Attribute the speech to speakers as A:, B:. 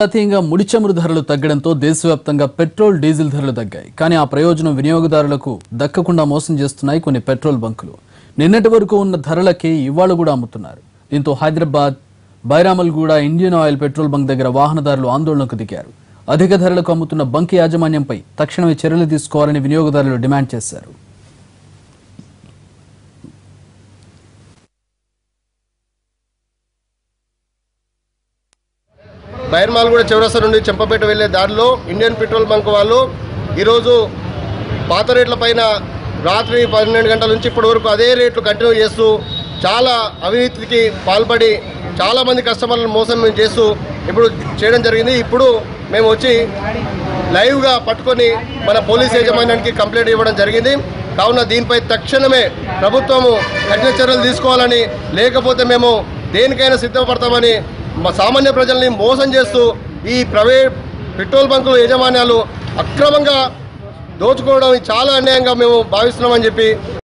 A: జాతీయంగా ముడి చమురు ధరలు తగ్గడంతో దేశవ్యాప్తంగా పెట్రోల్ డీజిల్ ధరలు తగ్గాయి. కానీ ఆ ప్రయోజనం వినియోగదారులకు దక్కకుండా మోసం చేస్తున్నాయి కొన్ని పెట్రోల్ బంకులు. నిన్నటి వరకు ఉన్న ధరలకే ఇవాళ కూడా అమ్ముతున్నారు. దీంతో Hyderabad Bairamalguda Indian oil petrol bunk దగ్గర వాహనదారులు ఆందోళనకు దిగారు. అధిక ధరలకు అమ్ముతున్న బంక్ యాజమాన్యంపై తక్షణమే చర్యలు తీసుకోవాలని వినియోగదారులు డిమాండ్ చేశారు.
B: బైర్మాల్గూడ చౌరస్తా నుండి చెంపపేట వెళ్లే దారిలో ఇండియన్ పెట్రోల్ బంక్ వాళ్ళు ఈరోజు పాత రేట్ల పైన రాత్రి 12 గంటల నుంచి ఇప్పటి వరకు అదే రేట్లు కంటిన్యూ చేస్తూ చాలా అవినీతికి పాల్పడి చాలామంది కస్టమర్లను మోసం చేస్తూ ఇప్పుడు చేయడం జరిగింది. ఇప్పుడు మేము వచ్చి లైవ్గా పట్టుకొని మన పోలీస్ యాజమాన్యానికి కంప్లైంట్ ఇవ్వడం జరిగింది. కావున దీనిపై తక్షణమే ప్రభుత్వము కఠిన చర్యలు తీసుకోవాలని, లేకపోతే మేము దేనికైనా సిద్ధపడతామని సామాన్య ప్రజల్ని మోసం చేస్తూ ఈ ప్రైవేట్ పెట్రోల్ బంకుల యాజమాన్యాలు అక్రమంగా దోచుకోవడం చాలా అన్యాయంగా మేము భావిస్తున్నామని చెప్పి